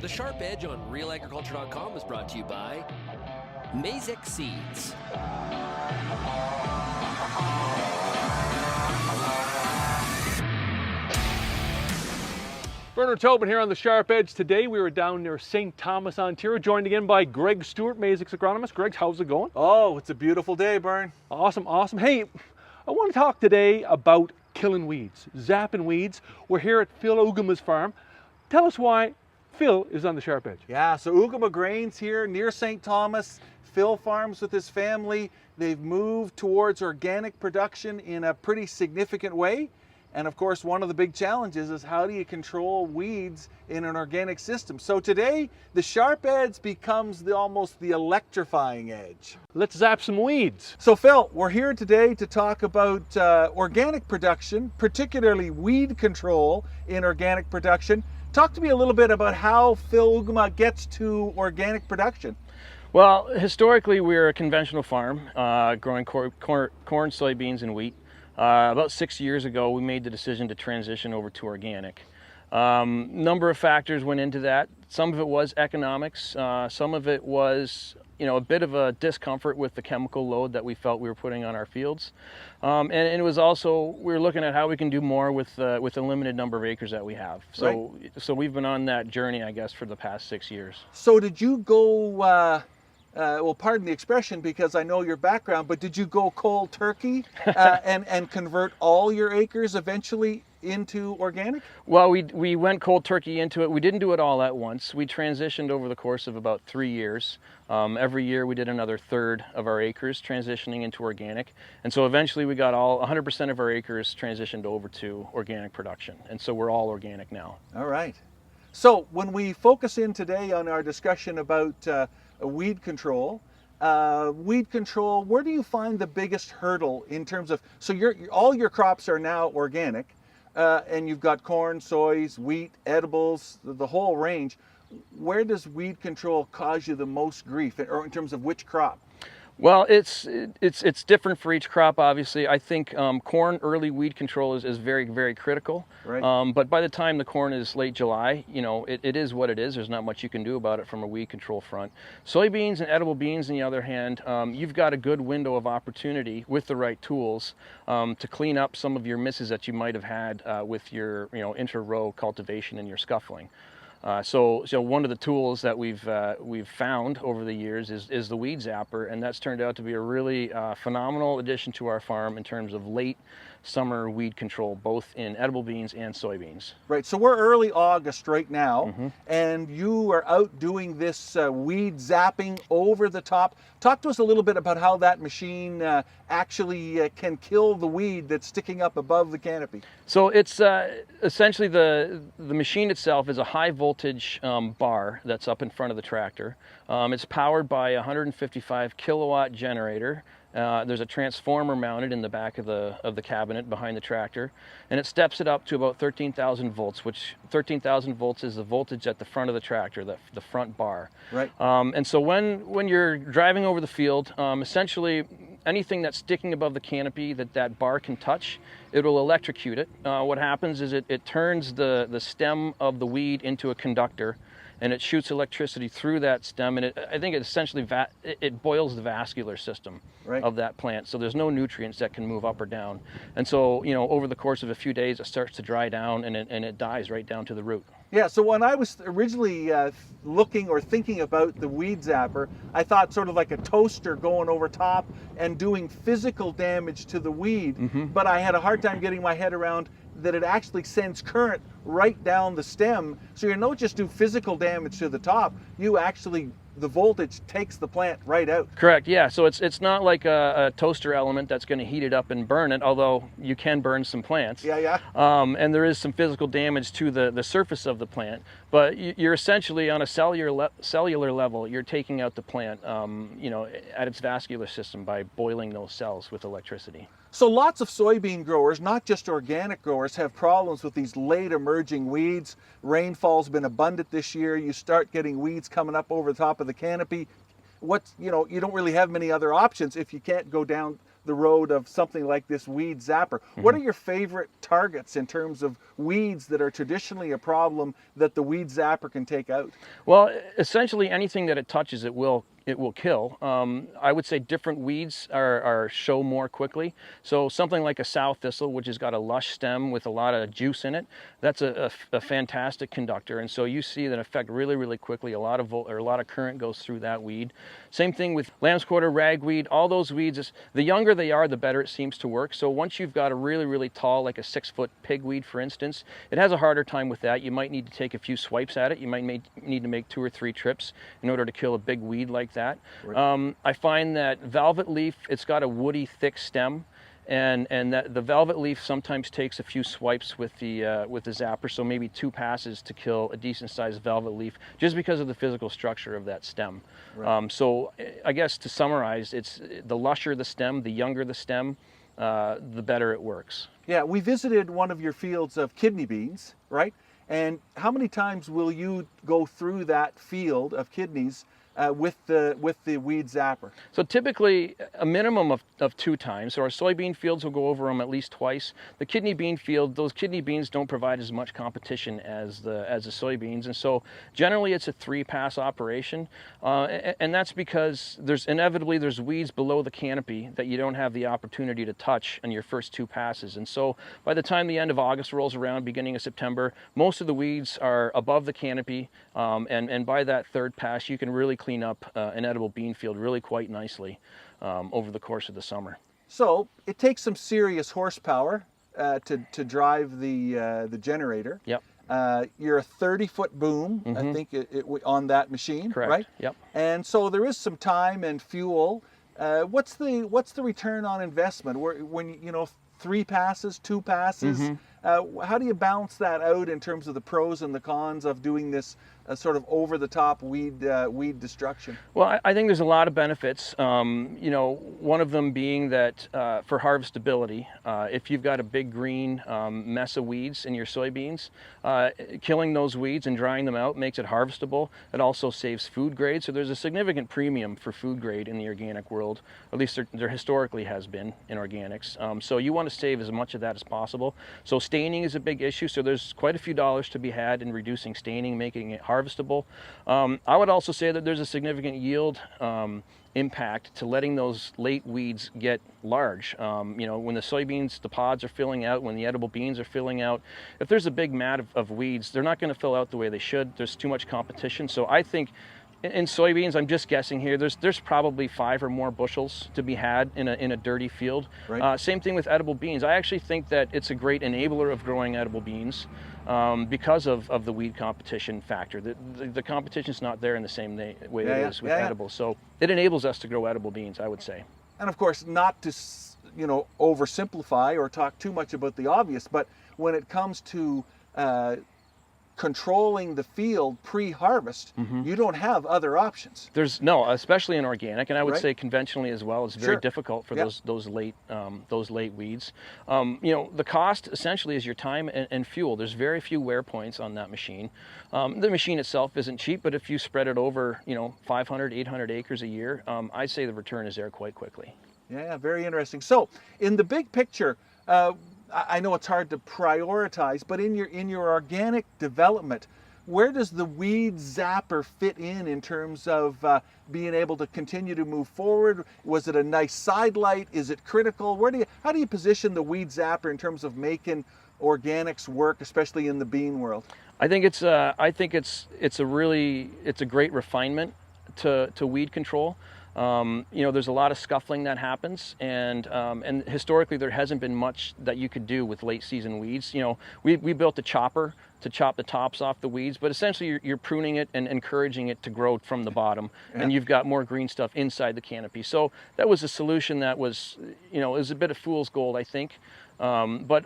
The Sharpe Edge on RealAgriculture.com is brought to you by Mazek Seeds. Bernard Tobin here on the Sharpe Edge. Today we were down near St. Thomas, Ontario, joined again by Greg Stewart, Mazek's agronomist. Greg, how's it going? Oh, it's a beautiful day, Bern. Awesome, awesome. Hey, I want to talk today about killing weeds, zapping weeds. We're here at Phil Oegema's farm. Tell us why Phil is on the Sharpe Edge. Yeah, so Oegema Grains here near St. Thomas. Phil farms with his family. They've moved towards organic production in a pretty significant way. And of course, one of the big challenges is how do you control weeds in an organic system? So today, the Sharpe Edge becomes almost the electrifying edge. Let's zap some weeds. So Phil, we're here today to talk about organic production, particularly weed control in organic production. Talk to me a little bit about how Phil Oegema gets to organic production. Well, historically, we're a conventional farm growing corn, soybeans, and wheat. About 6 years ago, we made the decision to transition over to organic. Number of factors went into that. Some of it was economics. Some of it was, a bit of a discomfort with the chemical load that we felt we were putting on our fields. And it was also, we were looking at how we can do more with the limited number of acres that we have. So, Right. So we've been on that journey, I guess, for the past 6 years. So did you go, well, pardon the expression because I know your background, but did you go cold turkey and convert all your acres eventually into organic? Well, we went cold turkey into it. We didn't do it all at once. We transitioned over the course of about 3 years. Every year we did another third of our acres transitioning into organic. And so eventually we got 100% of our acres transitioned over to organic production. And so we're all organic now. All right. So when we focus in today on our discussion about weed control, where do you find the biggest hurdle in terms of, so all your crops are now organic, and you've got corn, soys, wheat, edibles, the whole range. Where does weed control cause you the most grief, or in terms of which crop? Well, it's different for each crop, obviously. I think corn early weed control is very, very critical. Right. But by the time the corn is late July, it is what it is. There's not much you can do about it from a weed control front. Soybeans and edible beans, on the other hand, you've got a good window of opportunity with the right tools to clean up some of your misses that you might have had with your inter-row cultivation and your scuffling. So one of the tools that we've found over the years is the weed zapper, and that's turned out to be a really phenomenal addition to our farm in terms of late summer weed control, both in edible beans and soybeans. Right, so we're early August right now, Mm-hmm. and you are out doing this weed zapping over the top. Talk to us a little bit about how that machine actually can kill the weed that's sticking up above the canopy. So it's essentially the machine itself is a high voltage bar that's up in front of the tractor. It's powered by a 155 kilowatt generator. There's a transformer mounted in the back of the cabinet behind the tractor, and it steps it up to about 13,000 volts, which 13,000 volts is the voltage at the front of the tractor, the front bar. Right. And so when you're driving over the field, essentially anything that's sticking above the canopy that bar can touch, it will electrocute it. What happens is it turns the stem of the weed into a conductor, and it shoots electricity through that stem, and I think it essentially it boils the vascular system Right. of that plant. So there's no nutrients that can move up or down. And so, over the course of a few days, it starts to dry down, and it dies right down to the root. Yeah, so when I was originally looking or thinking about the weed zapper, I thought sort of like a toaster going over top and doing physical damage to the weed, but I had a hard time getting my head around that it actually sends current right down the stem. So you don't just do physical damage to the top, you actually, the voltage takes the plant right out. Correct, yeah. So it's not like a toaster element that's going to heat it up and burn it, although you can burn some plants. Yeah. And there is some physical damage to the surface of the plant, but you're essentially on a cellular level, you're taking out the plant, at its vascular system by boiling those cells with electricity. So lots of soybean growers, not just organic growers, have problems with these late emerging weeds. Rainfall's been abundant this year. You start getting weeds coming up over the top of the canopy. You don't really have many other options if you can't go down the road of something like this weed zapper. What are your favorite targets in terms of weeds that are traditionally a problem that the weed zapper can take out? Well, essentially anything that it touches, it will kill. I would say different weeds show more quickly. So something like a sow thistle, which has got a lush stem with a lot of juice in it, that's a fantastic conductor. And so you see that effect really, really quickly. A lot of current goes through that weed. Same thing with lamb's quarter, ragweed, all those weeds. The younger they are, the better it seems to work. So once you've got a really, really tall, like a 6-foot pigweed, for instance, it has a harder time with that. You might need to take a few swipes at it. You might need to make 2 or 3 trips in order to kill a big weed like that. Right. I find that velvet leaf, it's got a woody, thick stem, and that the velvet leaf sometimes takes a few swipes with the zapper, so maybe 2 passes to kill a decent-sized velvet leaf, just because of the physical structure of that stem. Right. So I guess to summarize, it's the lusher the stem, the younger the stem, the better it works. Yeah, we visited one of your fields of kidney beans, right? And how many times will you go through that field of kidneys with the weed zapper? So typically a minimum of 2 times. So our soybean fields will go over them at least twice. The kidney bean field, those kidney beans don't provide as much competition as the soybeans, and so generally it's a 3-pass operation, and that's because there's weeds below the canopy that you don't have the opportunity to touch in your first 2 passes. And so by the time the end of August rolls around, beginning of September, most of the weeds are above the canopy, and by that 3rd pass you can really clean up an edible bean field really quite nicely over the course of the summer. So it takes some serious horsepower to drive the generator. Yep. You're a 30-foot boom, I think, on that machine. Correct. Right? Yep. And so there is some time and fuel. What's the return on investment? When 3 passes, 2 passes. How do you balance that out in terms of the pros and the cons of doing this sort of over-the-top weed destruction? Well, I think there's a lot of benefits. One of them being that for harvestability, if you've got a big green mess of weeds in your soybeans, killing those weeds and drying them out makes it harvestable. It also saves food grade, so there's a significant premium for food grade in the organic world. At least there historically has been in organics. So you want to save as much of that as possible. So staining is a big issue, so there's quite a few dollars to be had in reducing staining, making it harvestable. I would also say that there's a significant yield impact to letting those late weeds get large. When the soybeans, the pods are filling out, when the edible beans are filling out, if there's a big mat of weeds, they're not going to fill out the way they should. There's too much competition. So I think in soybeans, I'm just guessing here, there's probably 5 or more bushels to be had in a dirty field. Right. Same thing with edible beans. I actually think that it's a great enabler of growing edible beans because of the weed competition factor. The competition's not there in the same way it is with edibles. So it enables us to grow edible beans, I would say. And of course, not to oversimplify or talk too much about the obvious, but when it comes to controlling the field pre-harvest, you don't have other options. Especially in organic, and I would say conventionally as well. It's very difficult for those late weeds. The cost essentially is your time and fuel. There's very few wear points on that machine. The machine itself isn't cheap, but if you spread it over 500, 800 acres a year, I'd say the return is there quite quickly. Yeah, very interesting. So in the big picture, I know it's hard to prioritize, but in your organic development, where does the weed zapper fit in terms of being able to continue to move forward? Was it a nice sidelight? Is it critical? How do you position the weed zapper in terms of making organics work, especially in the bean world? I think it's a great refinement to weed control. There's a lot of scuffling that happens, and historically there hasn't been much that you could do with late season weeds. We built a chopper to chop the tops off the weeds, but essentially you're pruning it and encouraging it to grow from the bottom, and you've got more green stuff inside the canopy. So that was a solution that was, it was a bit of fool's gold, I think. But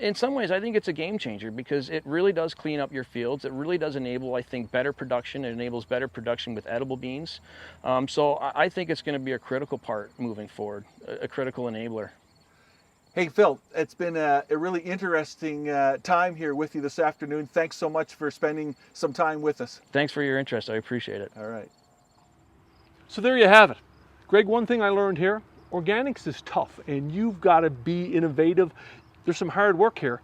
in some ways, I think it's a game changer because it really does clean up your fields. It really does enable, I think, better production. It enables better production with edible beans. So I think it's going to be a critical part moving forward, a critical enabler. Hey, Phil, it's been a really interesting time here with you this afternoon. Thanks so much for spending some time with us. Thanks for your interest. I appreciate it. All right. So there you have it. Greg, one thing I learned here, organics is tough, and you've got to be innovative. There's some hard work here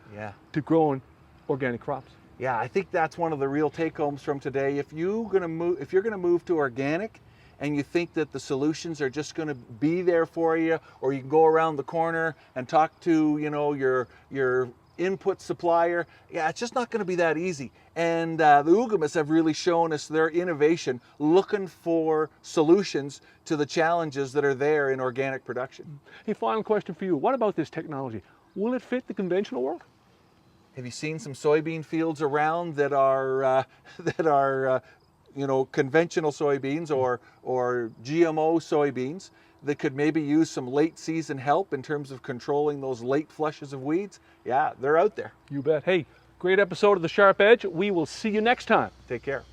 to growing organic crops. Yeah, I think that's one of the real take-homes from today. If you're going to move to organic, and you think that the solutions are just going to be there for you, or you can go around the corner and talk to, you know, your input supplier, yeah, it's just not going to be that easy. And the Oegemas have really shown us their innovation, looking for solutions to the challenges that are there in organic production. Hey, final question for you. What about this technology? Will it fit the conventional world? Have you seen some soybean fields around that are you know, conventional soybeans or GMO soybeans that could maybe use some late season help in terms of controlling those late flushes of weeds? Yeah, they're out there. You bet. Hey, great episode of the Sharpe Edge. We will see you next time. Take care.